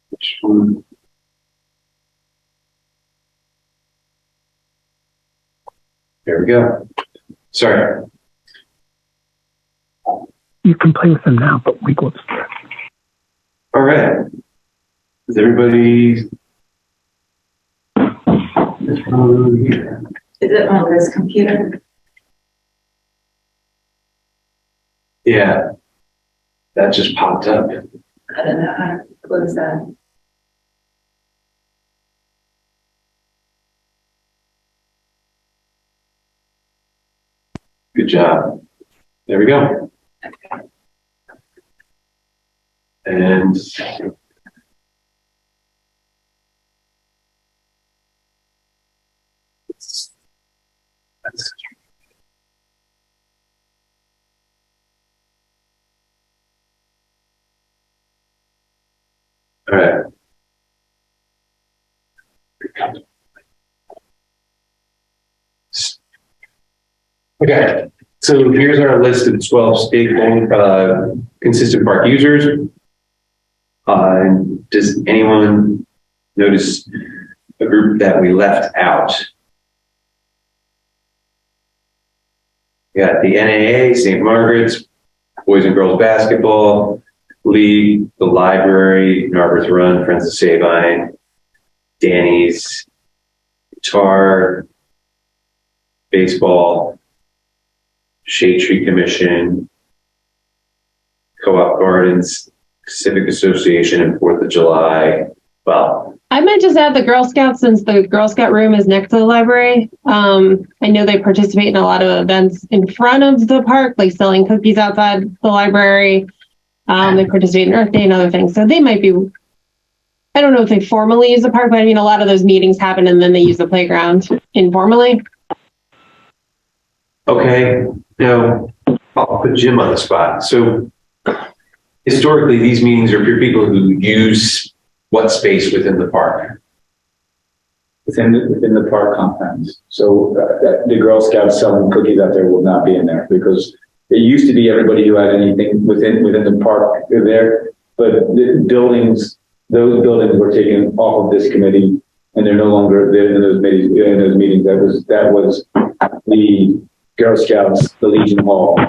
Which one? There we go. Sorry. You can play with them now, but we go. All right. Is everybody? Here. Is it on this computer? Yeah. That just popped up. I don't know how to close that. Good job. There we go. And All right. Okay, so here's our list of 12 consistent park users. Does anyone notice a group that we left out? We got the NAA, St. Margaret's, Boys and Girls Basketball League, the library, Narberth Run, Friends of Sabine, Danny's, guitar, baseball, Shade Tree Commission, Co-op Gardens, Civic Association, and 4th of July. Well, I might just add the Girl Scouts, since the Girl Scout room is next to the library. I know they participate in a lot of events in front of the park, like selling cookies outside the library. They participate in Earth Day and other things. So they might be, I don't know if they formally use the park, but I mean, a lot of those meetings happen and then they use the playground informally. okay, now I'll put Jim on the spot. So historically, these meetings are for people who use what space within the park? Within the park compounds. So the Girl Scouts selling cookies out there will not be in there, because it used to be everybody who had anything within the park there, but the buildings, those buildings were taken off of this committee, and they're no longer there in those meetings. That was the Girl Scouts, the Legion Hall,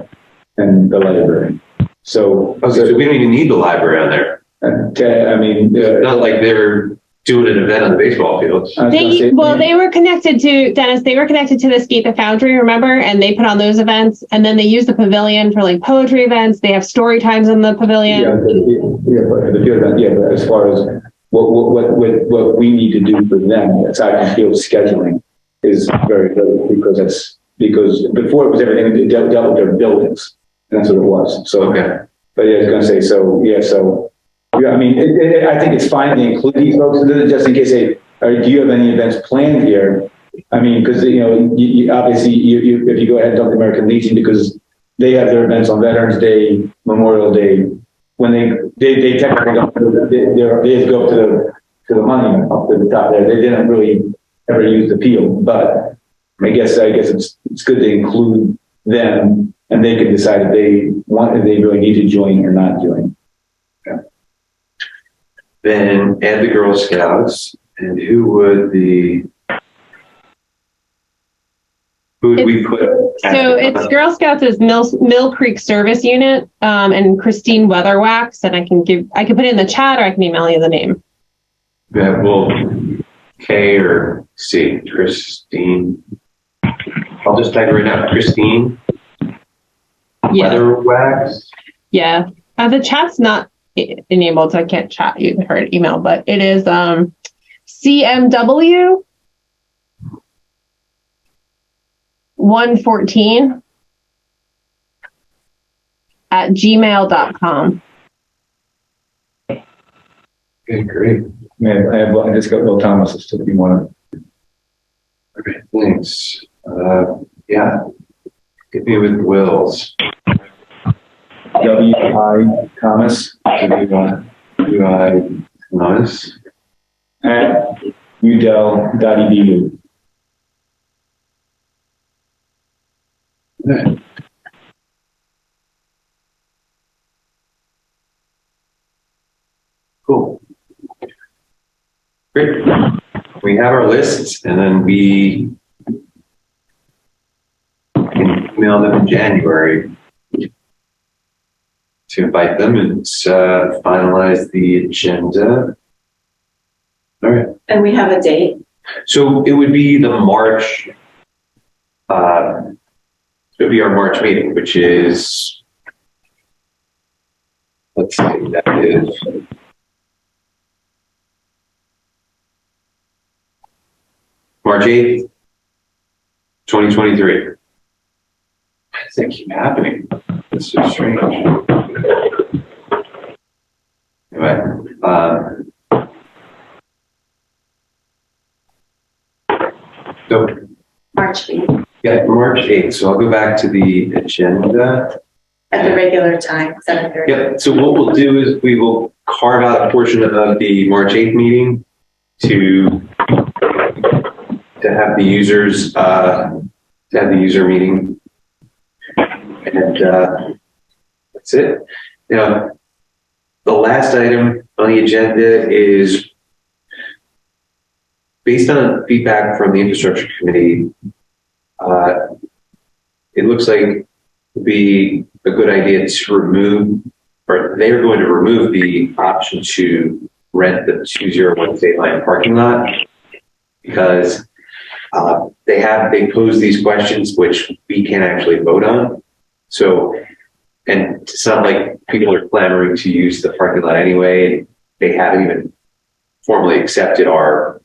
and the library. So, Okay, so we don't even need the library on there. I mean, Not like they're doing an event on the baseball fields. They were connected to, Dennis, they were connected to the Skate the Foundry, remember? And they put on those events, and then they use the pavilion for like poetry events. They have story times in the pavilion. But as far as what we need to do for them, aside from field scheduling, is very good, because before it was everything that dealt with their buildings, and that's what it was. So, Okay. But yeah, I was going to say, I mean, I think it's fine to include these folks just in case do you have any events planned here? I mean, because, you obviously, if you go ahead and talk to American Legion, because they have their events on Veterans Day, Memorial Day, when they technically don't, they just go up to the monument, up to the top there. They didn't really ever use the field, but I guess it's good to include them, and they can decide if they really need to join or not join. Then add the Girl Scouts, and who would we put? So it's Girl Scouts is Mill Creek Service Unit, and Christine Weatherwax, and I can put it in the chat, or I can email you the name. Yeah, well, K or C, Christine. I'll just type it right now, Christine. Yeah. Weatherwax. Yeah. The chat's not enabled, so I can't chat you her email, but it is CMW 114 at gmail.com. Okay, great. Man, I just got Will Thomas if you want Okay, thanks. Yeah, hit me with Will's. W.I. Thomas W.I. Thomas at udel.edu. Okay. Cool. Great. We have our lists, and then we can email them in January to invite them and finalize the agenda. All right. And we have a date. So it would be the March, it would be our March meeting, which is, let's see, that is March 8th, 2023. Does that keep happening? It's so strange. Anyway, so March 8th. yeah, March 8th. So I'll go back to the agenda. at the regular time, 7:30. Yep, so what we'll do is we will carve out a portion of the March 8th meeting to have the users, meeting. And that's it. Now, the last item on the agenda is based on feedback from the infrastructure committee. It looks like it would be a good idea to remove, or they're going to remove the option to rent the 201 State Line parking lot because they pose these questions which we can't actually vote on. So, and it's not like people are clamoring to use the parking lot anyway. They haven't even formally accepted our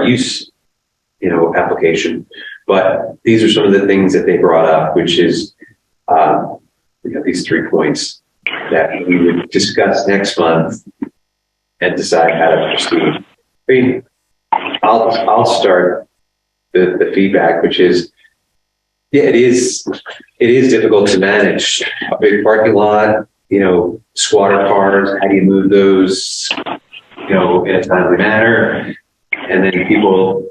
use, application. But these are some of the things that they brought up, which is, these 3 points that we would discuss next month and decide how to proceed. I mean, I'll start the feedback, which is, yeah, it is difficult to manage a big parking lot, squatter cars. How do you move those, in a timely manner? And then people,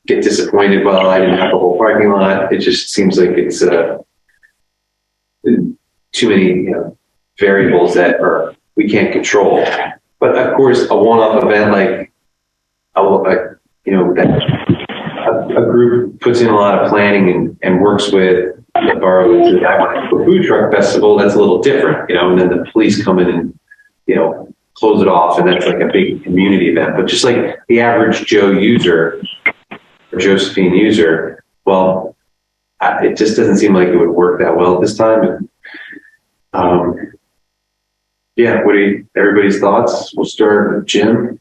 get disappointed. Well, I didn't have the whole parking lot. It just seems like it's too many variables that we can't control. But of course, a one-off event like a group puts in a lot of planning and works with the borough to have a food truck festival. That's a little different, and then the police come in and close it off, and that's like a big community event. But just like the average Joe user or Josephine user, well, it just doesn't seem like it would work that well at this time. Yeah, what are everybody's thoughts? We'll start with Jim.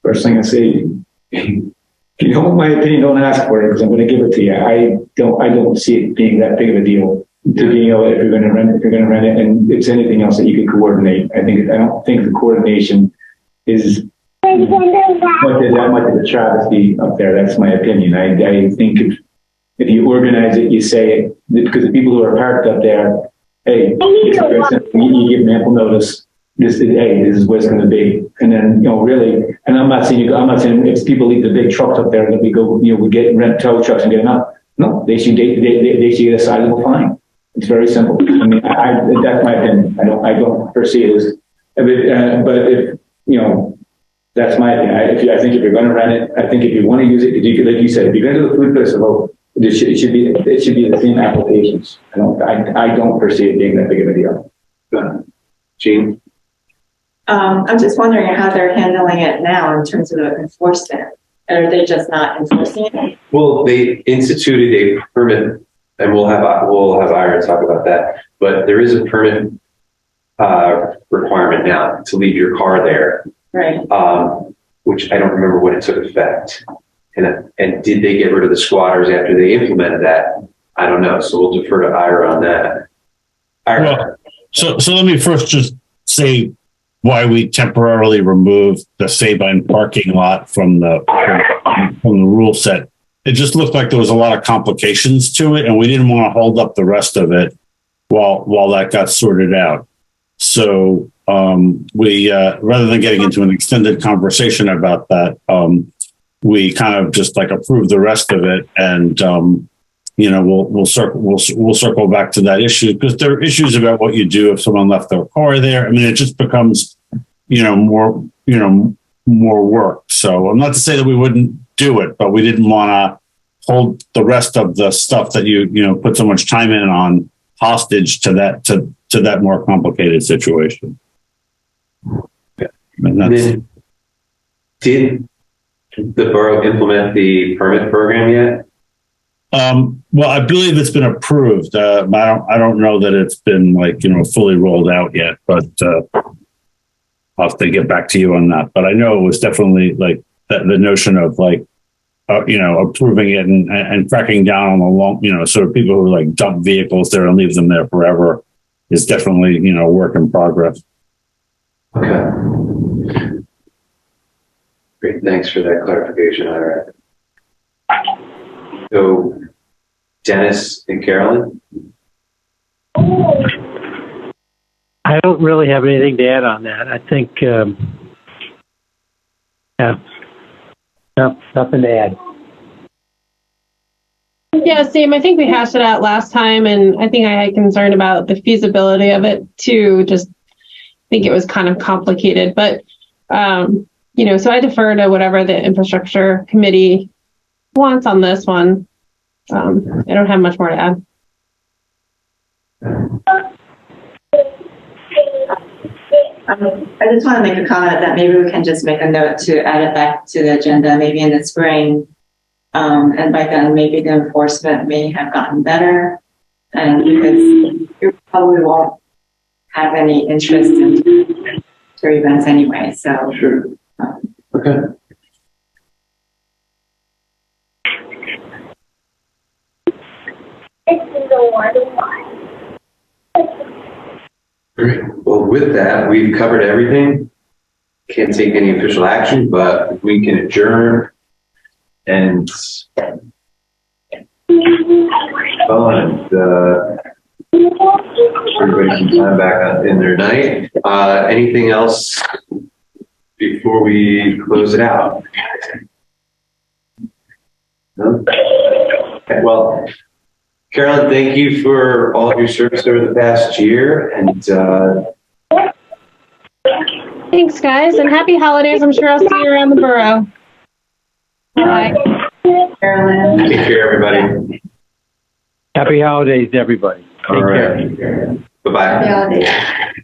First thing I say, if you don't want my opinion, don't ask for it because I'm going to give it to you. I don't see it being that big of a deal to being able, if you're going to rent it, and it's anything else that you can coordinate. I don't think the coordination is that much of a travesty up there. That's my opinion. I think if you organize it, you say it, because the people who are parked up there, hey, you give them ample notice. This is what it's going to be, and then really. And I'm not saying if people leave the big trucks up there, that we go, we get rent tow trucks and get them out. No, they should get a sizable fine. It's very simple. I mean, that's my opinion. I don't foresee it as, but if that's my opinion. I think if you're going to rent it, I think if you want to use it, like you said, if you're going to do the food festival, it should be the same applications. I don't foresee it being that big of a deal. Gene? I'm just wondering how they're handling it now in terms of the enforcement. Are they just not enforcing it? Well, they instituted a permit, and we'll have Ira talk about that. But there is a permit requirement now to leave your car there, right? Which I don't remember when it took effect. And did they get rid of the squatters after they implemented that? I don't know. So we'll defer to Ira on that. Ira. Well, so let me first just say why we temporarily removed the Sabine parking lot from the rule set. It just looked like there was a lot of complications to it, and we didn't want to hold up the rest of it while that got sorted out. So we rather than getting into an extended conversation about that, we kind of just like approved the rest of it, and we'll circle back to that issue because there are issues about what you do if someone left their car there. I mean, it just becomes more work. So I'm not to say that we wouldn't do it, but we didn't want to hold the rest of the stuff that you put so much time in on hostage to that more complicated situation. And that's, did the borough implement the permit program yet? well, I believe it's been approved. I don't know that it's been fully rolled out yet, but I'll have to get back to you on that. But I know it was definitely the notion of approving it and cracking down on the long, sort of people who dump vehicles there and leave them there forever is definitely, work in progress. Okay. Great. Thanks for that clarification, Ira. So Dennis and Carolyn? I don't really have anything to add on that. I think, yeah, no, nothing to add. Yeah, same. I think we hashed it out last time, and I think I had concern about the feasibility of it too. Just think it was kind of complicated, but so I defer to whatever the infrastructure committee wants on this one. I don't have much more to add. I just want to make a comment that maybe we can just make a note to add it back to the agenda, maybe in the spring. And by then, maybe the enforcement may have gotten better, and because you probably won't have any interest in tour events anyway. So Sure. Okay. Great. Well, with that, we've covered everything. Can't take any official action, but we can adjourn and everybody can time back in their night. Anything else before we close it out? No? Okay, well, Carolyn, thank you for all of your service over the past year, and Thanks, guys, and happy holidays. I'm sure I'll see you around the borough. Bye. Carolyn. take care, everybody. Happy holidays, everybody. Take All care. right. Bye-bye. Happy holidays.